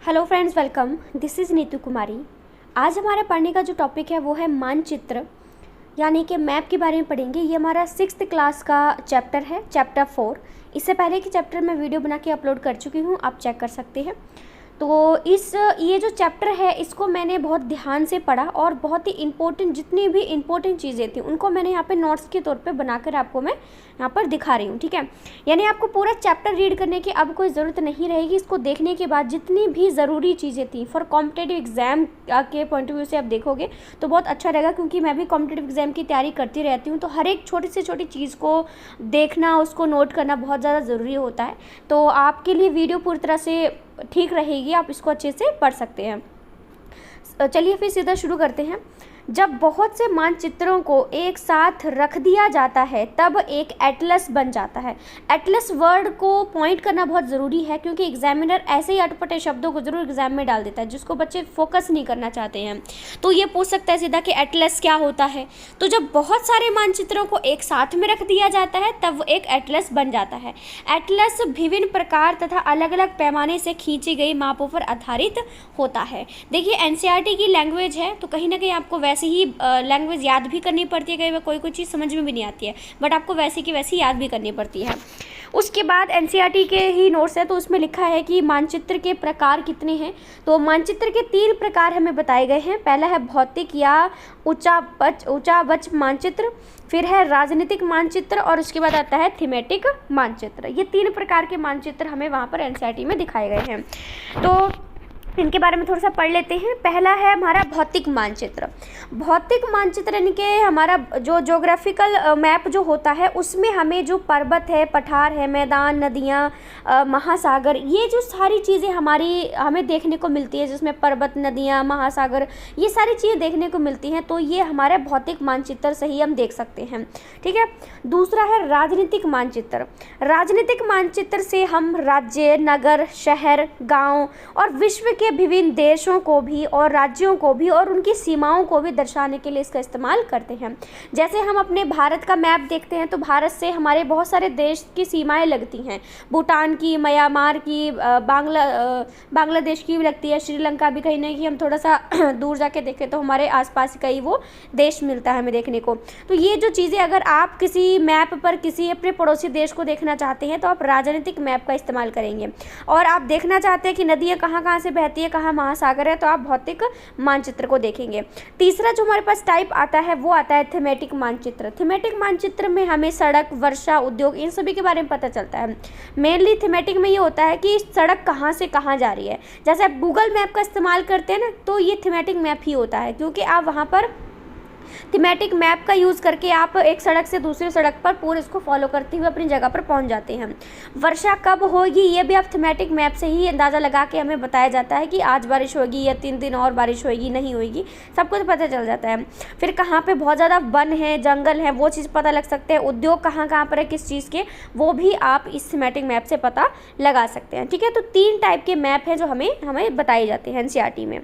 Hello friends, welcome. This is Neetu Kumari. आज हमारा पढ़ने का जो टॉपिक है वो है मानचित्र, यानी कि मैप के बारे में पढ़ेंगे। ये हमारा 6th क्लास का चैप्टर है, चैप्टर 4। इससे पहले की चैप्टर में वीडियो बना के अपलोड कर चुकी हूँ, आप चेक कर सकते हैं। तो ये जो चैप्टर है इसको मैंने बहुत ध्यान से पढ़ा और बहुत ही इम्पोर्टेंट, जितनी भी इम्पोर्टेंट चीज़ें थी उनको मैंने यहाँ पे नोट्स के तौर पे बनाकर आपको मैं यहाँ पर दिखा रही हूँ, ठीक है। यानी आपको पूरा चैप्टर रीड करने की अब कोई ज़रूरत नहीं रहेगी। इसको देखने के बाद जितनी भी ज़रूरी चीज़ें थी फॉर कॉम्पिटेटिव एग्ज़ाम के पॉइंट ऑफ व्यू से आप देखोगे तो बहुत अच्छा रहेगा, क्योंकि मैं भी कॉम्पिटेटिव एग्ज़ाम की तैयारी करती रहती हूँ। तो हर एक छोटी से छोटी चीज़ को देखना, उसको नोट करना बहुत ज़्यादा ज़रूरी होता है। तो आपके लिए वीडियो पूरी तरह से ठीक रहेगी, आप इसको अच्छे से पढ़ सकते हैं। चलिए फिर सीधा शुरू करते हैं। जब बहुत से मानचित्रों को एक साथ रख दिया जाता है तब एक एटलस बन जाता है। एटलस वर्ड को पॉइंट करना बहुत ज़रूरी है, क्योंकि एग्जामिनर ऐसे ही अटपटे शब्दों को ज़रूर एग्जाम में डाल देता है जिसको बच्चे फोकस नहीं करना चाहते हैं। तो ये पूछ सकता है सीधा कि एटलस क्या होता है। तो जब बहुत सारे मानचित्रों को एक साथ में रख दिया जाता है तब वो एक एटलस बन जाता है। एटलस विभिन्न प्रकार तथा अलग अलग पैमाने से खींची गई मापों पर आधारित होता है। देखिए एनसीईआरटी की लैंग्वेज है तो कहीं ना कहीं आपको वैसे ही लैंग्वेज याद भी करनी पड़ती है। कई बार कोई चीज़ समझ में भी नहीं आती है, बट आपको वैसे की वैसी याद भी करनी पड़ती है। उसके बाद एनसीईआरटी के ही नोट्स है तो उसमें लिखा है कि मानचित्र के प्रकार कितने हैं। तो मानचित्र के 3 प्रकार हमें बताए गए हैं। पहला है भौतिक या ऊंचावच मानचित्र, फिर है राजनीतिक मानचित्र और उसके बाद आता है थीमेटिक मानचित्र। ये 3 प्रकार के मानचित्र हमें वहाँ पर एनसीईआरटी में दिखाए गए हैं। तो इनके बारे में थोड़ा सा पढ़ लेते हैं। पहला है हमारा भौतिक मानचित्र। भौतिक मानचित्र यानी कि हमारा जो ज्योग्राफिकल मैप जो होता है उसमें हमें जो पर्वत है, पठार है, मैदान, नदियाँ, महासागर, ये जो सारी चीज़ें हमें देखने को मिलती है, जिसमें पर्वत, नदियाँ, महासागर, ये सारी चीज़ें देखने को मिलती हैं, तो ये हमारे भौतिक मानचित्र से ही हम देख सकते हैं, ठीक है। दूसरा है राजनीतिक मानचित्र। राजनीतिक मानचित्र से हम राज्य, नगर, शहर, गाँव और विश्व के विभिन्न देशों को भी और राज्यों को भी और उनकी सीमाओं को भी दर्शाने के लिए इसका इस्तेमाल करते हैं। जैसे हम अपने भारत का मैप देखते हैं तो भारत से हमारे बहुत सारे देश की सीमाएं लगती हैं। भूटान की, म्यांमार की, बांग्लादेश की भी लगती है, श्रीलंका भी। कहीं ना कहीं हम थोड़ा सा दूर जाके देखें तो हमारे आसपास कई वो देश मिलता है हमें देखने को। तो ये जो चीज़ें अगर आप किसी मैप पर किसी अपने पड़ोसी देश को देखना चाहते हैं तो आप राजनीतिक मैप का इस्तेमाल करेंगे। और आप देखना चाहते हैं कि नदियाँ कहाँ कहाँ से बहती है, कहाँ महासागर है, तो आप भौतिक मानचित्र को देखेंगे। तीसरा जो हमारे पास टाइप आता है वो आता है थीमेटिक मानचित्र। थीमेटिक मानचित्र में हमें सड़क, वर्षा, उद्योग, इन सभी के बारे में पता चलता है। मेनली थीमेटिक में ये होता है कि सड़क कहाँ से कहाँ जा रही है। जैसे आप गूगल मैप का इस्तेमाल करते हैं ना, तो ये थीमेटिक मैप ही होता है, क्योंकि आप वहाँ पर थीमेटिक मैप का यूज़ करके आप एक सड़क से दूसरी सड़क पर पूरे इसको फॉलो करते हुए अपनी जगह पर पहुंच जाते हैं। वर्षा कब होगी ये भी आप थीमेटिक मैप से ही अंदाज़ा लगा के हमें बताया जाता है कि आज बारिश होगी या 3 दिन और बारिश होगी, नहीं होगी, सब कुछ पता चल जाता है। फिर कहाँ पर बहुत ज़्यादा वन है, जंगल है, वो चीज़ पता लग सकते हैं। उद्योग कहाँ कहाँ पर है, किस चीज़ के, वो भी आप इस थीमेटिक मैप से पता लगा सकते हैं, ठीक है। तो 3 टाइप के मैप हैं जो हमें बताए जाते हैं एनसीईआरटी में।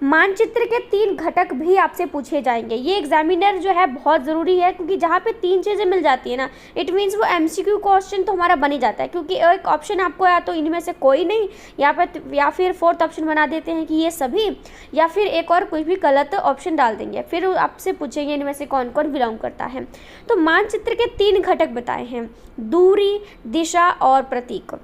मानचित्र के 3 घटक भी आपसे पूछे जाएंगे। ये एग्जामिनर जो है बहुत ज़रूरी है, क्योंकि जहाँ पे 3 चीज़ें मिल जाती है ना, इट मीन्स वो एमसीक्यू क्वेश्चन तो हमारा बन ही जाता है। क्योंकि एक ऑप्शन आपको या तो इनमें से कोई नहीं, या फिर 4th ऑप्शन बना देते हैं कि ये सभी, या फिर एक और कोई भी गलत ऑप्शन डाल देंगे। फिर आपसे पूछेंगे इनमें से कौन कौन बिलोंग करता है। तो मानचित्र के 3 घटक बताए हैं, दूरी, दिशा और प्रतीक।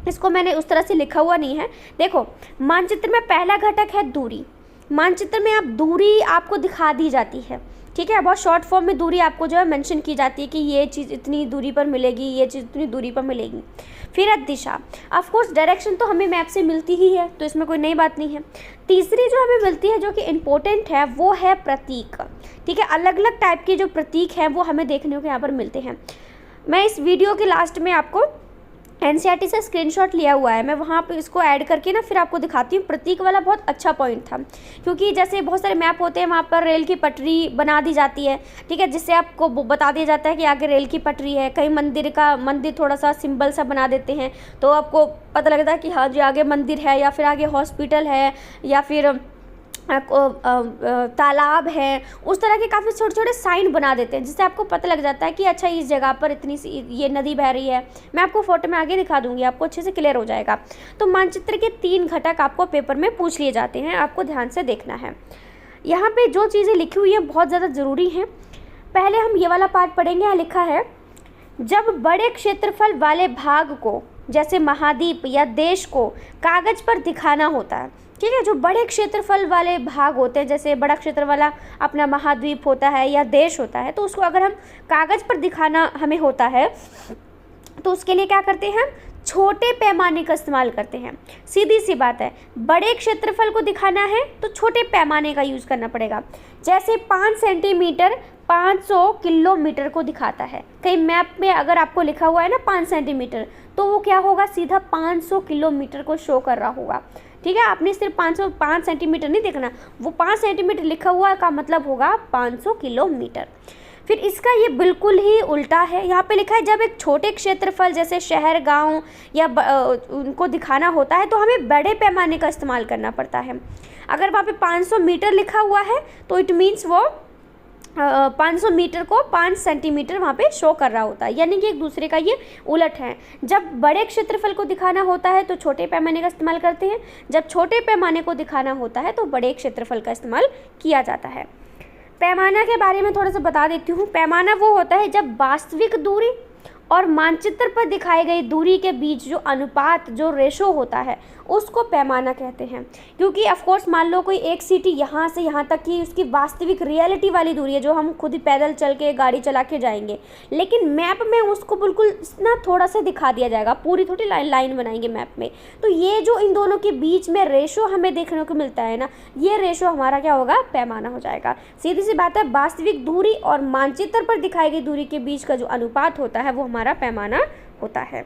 इसको मैंने उस तरह से लिखा हुआ नहीं है। देखो, मानचित्र में पहला घटक है दूरी। मानचित्र में आप दूरी आपको दिखा दी जाती है, ठीक है। बहुत शॉर्ट फॉर्म में दूरी आपको जो है मेंशन की जाती है कि ये चीज़ इतनी दूरी पर मिलेगी, ये चीज़ इतनी दूरी पर मिलेगी। फिर है दिशा। ऑफ कोर्स डायरेक्शन तो हमें मैप से मिलती ही है, तो इसमें कोई नई बात नहीं है। तीसरी जो हमें मिलती है जो कि इम्पोर्टेंट है वो है प्रतीक, ठीक है। अलग अलग टाइप के जो प्रतीक हैं वो हमें देखने को यहाँ पर मिलते हैं। मैं इस वीडियो के लास्ट में आपको एनसीईआरटी से स्क्रीनशॉट लिया हुआ है, मैं वहाँ पे इसको ऐड करके ना फिर आपको दिखाती हूँ। प्रतीक वाला बहुत अच्छा पॉइंट था, क्योंकि जैसे बहुत सारे मैप होते हैं वहाँ पर रेल की पटरी बना दी जाती है, ठीक है, जिससे आपको बता दिया जाता है कि आगे रेल की पटरी है। कहीं मंदिर थोड़ा सा सिंबल सा बना देते हैं तो आपको पता लगता है कि हाँ जी आगे मंदिर है, या फिर आगे हॉस्पिटल है, या फिर तालाब है, उस तरह के काफ़ी छोटे छोटे साइन बना देते हैं, जिससे आपको पता लग जाता है कि अच्छा इस जगह पर इतनी सी ये नदी बह रही है। मैं आपको फोटो में आगे दिखा दूंगी, आपको अच्छे से क्लियर हो जाएगा। तो मानचित्र के 3 घटक आपको पेपर में पूछ लिए जाते हैं, आपको ध्यान से देखना है। यहाँ पे जो चीज़ें लिखी हुई हैं बहुत ज़्यादा ज़रूरी हैं। पहले हम ये वाला पार्ट पढ़ेंगे। यहाँ लिखा है, जब बड़े क्षेत्रफल वाले भाग को, जैसे महाद्वीप या देश को, कागज पर दिखाना होता है, ठीक है, जो बड़े क्षेत्रफल वाले भाग होते हैं, जैसे बड़ा क्षेत्र वाला अपना महाद्वीप होता है या देश होता है, तो उसको अगर हम कागज पर दिखाना हमें होता है तो उसके लिए क्या करते हैं, छोटे पैमाने का इस्तेमाल करते हैं। सीधी सी बात है, बड़े क्षेत्रफल को दिखाना है तो छोटे पैमाने का यूज़ करना पड़ेगा। जैसे 5 सेंटीमीटर 500 किलोमीटर को दिखाता है। कहीं मैप में अगर आपको लिखा हुआ है ना 5 सेंटीमीटर, तो वो क्या होगा, सीधा 500 किलोमीटर को शो कर रहा होगा। ठीक है, आपने सिर्फ 5 सेंटीमीटर नहीं देखना, वो 5 सेंटीमीटर लिखा हुआ का मतलब होगा 500 किलोमीटर। फिर इसका ये बिल्कुल ही उल्टा है। यहाँ पे लिखा है, जब एक छोटे क्षेत्रफल जैसे शहर, गांव या उनको दिखाना होता है तो हमें बड़े पैमाने का इस्तेमाल करना पड़ता है। अगर वहाँ पे 500 मीटर लिखा हुआ है तो इट मीन्स वो 500 मीटर को 5 सेंटीमीटर वहाँ पे शो कर रहा होता है, यानी कि एक दूसरे का ये उलट है। जब बड़े क्षेत्रफल को दिखाना होता है तो छोटे पैमाने का इस्तेमाल करते हैं, जब छोटे पैमाने को दिखाना होता है तो बड़े क्षेत्रफल का इस्तेमाल किया जाता है। पैमाना के बारे में थोड़ा सा बता देती हूँ। पैमाना वो होता है जब वास्तविक दूरी और मानचित्र पर दिखाई गई दूरी के बीच जो अनुपात, जो रेशो होता है, उसको पैमाना कहते हैं। क्योंकि ऑफ कोर्स मान लो कोई एक सिटी यहाँ से यहाँ तक की उसकी वास्तविक रियलिटी वाली दूरी है, जो हम खुद ही पैदल चल के गाड़ी चला के जाएंगे, लेकिन मैप में उसको बिल्कुल ना थोड़ा सा दिखा दिया जाएगा, पूरी थोड़ी लाइन बनाएंगे मैप में। तो ये जो इन दोनों के बीच में रेशो हमें देखने को मिलता है ना, ये रेशो हमारा क्या होगा, पैमाना हो जाएगा। सीधी सी बात है, वास्तविक दूरी और मानचित्र पर दिखाई गई दूरी के बीच का जो अनुपात होता है वो हमारा पैमाना होता है।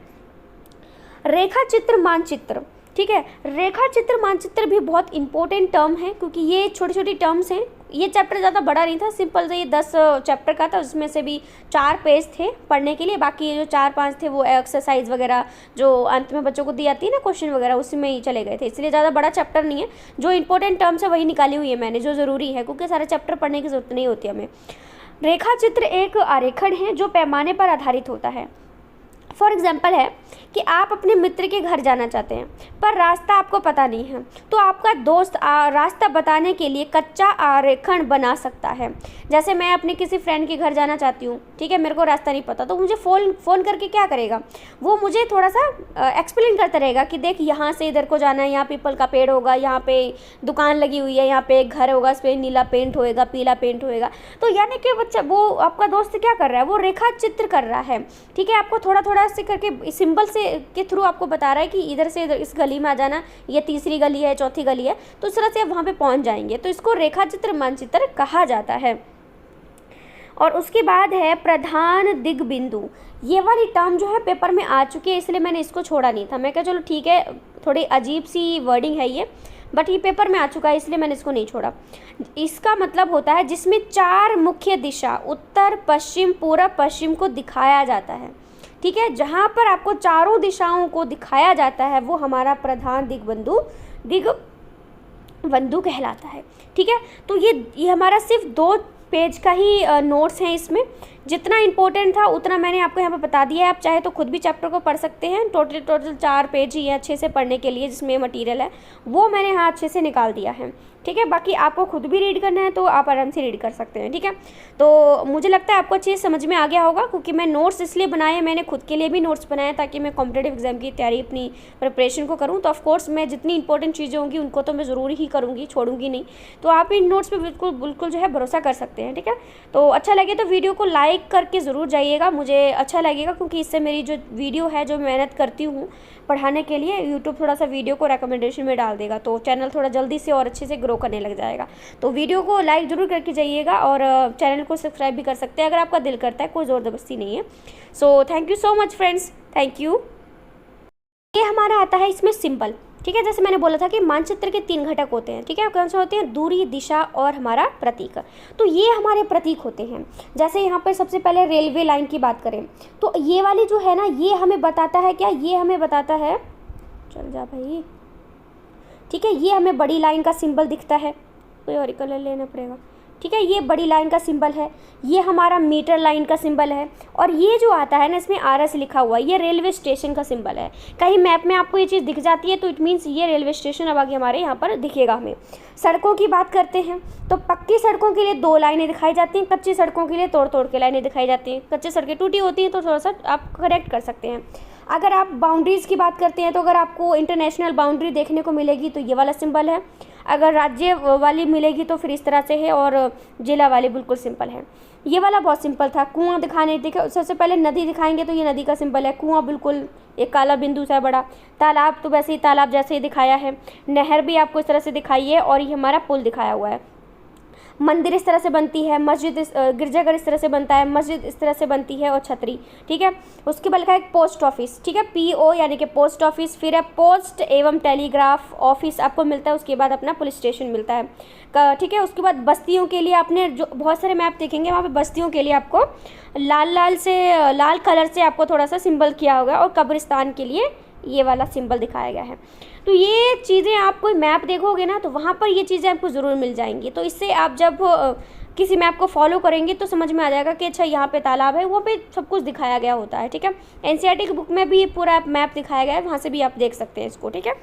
रेखा चित्र मानचित्र, ठीक है, रेखा चित्र मानचित्र भी बहुत इंपॉर्टेंट टर्म है, क्योंकि ये छोटी छोटी टर्म्स हैं। ये चैप्टर ज़्यादा बड़ा नहीं था, सिंपल से ये 10 चैप्टर का था, उसमें से भी 4 पेज थे पढ़ने के लिए, बाकी ये जो 4-5 थे वो एक्सरसाइज वगैरह जो अंत में बच्चों को दी जाती है ना, क्वेश्चन वगैरह, उसी में ही चले गए थे, इसलिए ज़्यादा बड़ा चैप्टर नहीं है। जो इंपॉर्टेंट टर्म्स है वही निकाली हुई है मैंने, जो ज़रूरी है, क्योंकि सारे चैप्टर पढ़ने की ज़रूरत नहीं होती हमें। रेखा चित्र एक आरेखन है जो पैमाने पर आधारित होता है। फॉर एग्जाम्पल है कि आप अपने मित्र के घर जाना चाहते हैं पर रास्ता आपको पता नहीं है, तो आपका दोस्त रास्ता बताने के लिए कच्चा आरेखन बना सकता है। जैसे मैं अपने किसी फ्रेंड के घर जाना चाहती हूँ, ठीक है, मेरे को रास्ता नहीं पता, तो मुझे फ़ोन करके क्या करेगा, वो मुझे थोड़ा सा एक्सप्लेन करता रहेगा कि देख यहाँ से इधर को जाना है, यहाँ पीपल का पेड़ होगा, यहाँ पे दुकान लगी हुई है, यहाँ पे एक घर होगा, इस पर नीला पेंट होएगा, पीला पेंट होएगा। तो यानी कि बच्चा, वो आपका दोस्त क्या कर रहा है, वो रेखा चित्र कर रहा है, ठीक है, आपको थोड़ा थोड़ा से करके सिंबल से के थ्रू आपको बता रहा है कि इधर से इधर इस गली में आ जाना, ये तीसरी गली है, चौथी गली है, तो इस तरह से आप वहाँ पे पहुँच जाएंगे। तो इसको रेखा चित्र मानचित्र कहा जाता है। और उसके बाद है प्रधान दिग बिंदु। ये वाली टर्म जो है पेपर में आ चुकी है, इसलिए मैंने इसको छोड़ा नहीं था। मैं कहा चलो ठीक है, थोड़ी अजीब सी वर्डिंग है ये, बट ये पेपर में आ चुका है, इसलिए मैंने इसको नहीं छोड़ा। इसका मतलब होता है जिसमें 4 मुख्य दिशा, उत्तर, पश्चिम, पूर्व, पश्चिम को दिखाया जाता है, ठीक है, जहाँ पर आपको चारों दिशाओं को दिखाया जाता है वो हमारा प्रधान दिग्बंधु कहलाता है। ठीक है, तो ये हमारा सिर्फ 2 पेज का ही नोट्स हैं। इसमें जितना इंपॉर्टेंट था उतना मैंने आपको यहाँ पे बता दिया है। आप चाहे तो खुद भी चैप्टर को पढ़ सकते हैं। टोटल 4 पेज ही है अच्छे से पढ़ने के लिए, जिसमें मटेरियल है वो मैंने यहाँ अच्छे से निकाल दिया है। ठीक है, बाकी आपको खुद भी रीड करना है तो आप आराम से रीड कर सकते हैं। ठीक है, तो मुझे लगता है आपको अच्छे से समझ में आ गया होगा, क्योंकि मैं नोट्स इसलिए बनाए, मैंने खुद के लिए भी नोट्स बनाए ताकि मैं कॉम्पिटेटिव एग्जाम की तैयारी अपनी प्रिपरेशन को करूँ। तो ऑफकोर्स मैं जितनी इंपॉर्टेंट चीज़ें होंगी उनको तो मैं ज़रूर ही करूँगी, छोड़ूंगी नहीं। तो आप इन नोट्स पर बिल्कुल जो है भरोसा कर सकते हैं। ठीक है, तो अच्छा लगे तो वीडियो को लाइक करके ज़रूर जाइएगा, मुझे अच्छा लगेगा, क्योंकि इससे मेरी जो वीडियो है, जो मेहनत करती हूँ पढ़ाने के लिए, यूट्यूब थोड़ा सा वीडियो को रिकमेंडेशन में डाल देगा, तो चैनल थोड़ा जल्दी से और अच्छे से ग्रो करने लग जाएगा। तो वीडियो को लाइक ज़रूर करके जाइएगा और चैनल को सब्सक्राइब भी कर सकते हैं अगर आपका दिल करता है, कोई ज़बरदस्ती नहीं है। So thank you so much friends, thank you. ये हमारा आता है इसमें सिंबल। ठीक है, जैसे मैंने बोला था कि मानचित्र के 3 घटक होते हैं। ठीक है, कौन से होते हैं? दूरी, दिशा और हमारा प्रतीक। तो ये हमारे प्रतीक होते हैं। जैसे यहाँ पर सबसे पहले रेलवे लाइन की बात करें तो ये वाली जो है ना, ये हमें बताता है क्या, ये हमें बताता है, चल जा भाई, ठीक है, ये हमें बड़ी लाइन का सिंबल दिखता है। कोई और कलर लेना पड़ेगा। ठीक है, ये बड़ी लाइन का सिंबल है, ये हमारा मीटर लाइन का सिंबल है, और ये जो आता है ना इसमें RS लिखा हुआ है, ये रेलवे स्टेशन का सिंबल है। कहीं मैप में आपको ये चीज़ दिख जाती है तो इट मीन्स ये रेलवे स्टेशन अब आगे हमारे यहाँ पर दिखेगा हमें। सड़कों की बात करते हैं तो पक्की सड़कों के लिए 2 लाइनें दिखाई जाती हैं, कच्ची सड़कों के लिए तोड़ तोड़ के लाइनें दिखाई जाती हैं। कच्ची सड़कें टूटी होती हैं तो थोड़ा सा आप करेक्ट कर सकते हैं। अगर आप बाउंड्रीज़ की बात करते हैं तो अगर आपको इंटरनेशनल बाउंड्री देखने को मिलेगी तो ये वाला सिंबल है, अगर राज्य वाली मिलेगी तो फिर इस तरह से है, और जिला वाली बिल्कुल सिंपल है। ये वाला बहुत सिंपल था, कुआं दिखाने दिखा, सबसे पहले नदी दिखाएंगे तो ये नदी का सिंबल है, कुआं बिल्कुल एक काला बिंदु सा बड़ा, तालाब तो वैसे ही तालाब जैसे ही दिखाया है, नहर भी आपको इस तरह से दिखाई है, और ये हमारा पुल दिखाया हुआ है। मंदिर इस तरह से बनती है, मस्जिद गिरजाघर इस तरह से बनता है, मस्जिद इस तरह से बनती है, और छतरी। ठीक है, उसके बाद लिखा है पोस्ट ऑफिस। ठीक है, PO यानी कि पोस्ट ऑफिस, फिर है पोस्ट एवं टेलीग्राफ ऑफिस आपको मिलता है, उसके बाद अपना पुलिस स्टेशन मिलता है। ठीक है, उसके बाद बस्तियों के लिए आपने जो बहुत सारे मैप देखेंगे वहाँ पे बस्तियों के लिए आपको लाल कलर से आपको थोड़ा सा सिंबल किया होगा, और कब्रिस्तान के लिए ये वाला सिंबल दिखाया गया है। तो ये चीज़ें आप कोई मैप देखोगे ना तो वहाँ पर ये चीज़ें आपको ज़रूर मिल जाएंगी। तो इससे आप जब किसी मैप को फॉलो करेंगे तो समझ में आ जाएगा कि अच्छा यहाँ पे तालाब है, वो पे सब कुछ दिखाया गया होता है। ठीक है, NCERT की बुक में भी पूरा मैप दिखाया गया है, वहाँ से भी आप देख सकते हैं इसको। ठीक है,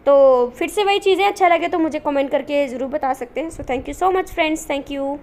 तो फिर से वही चीज़ें अच्छा लगे तो मुझे कमेंट करके ज़रूर बता सकते हैं। So thank you so much friends, thank you.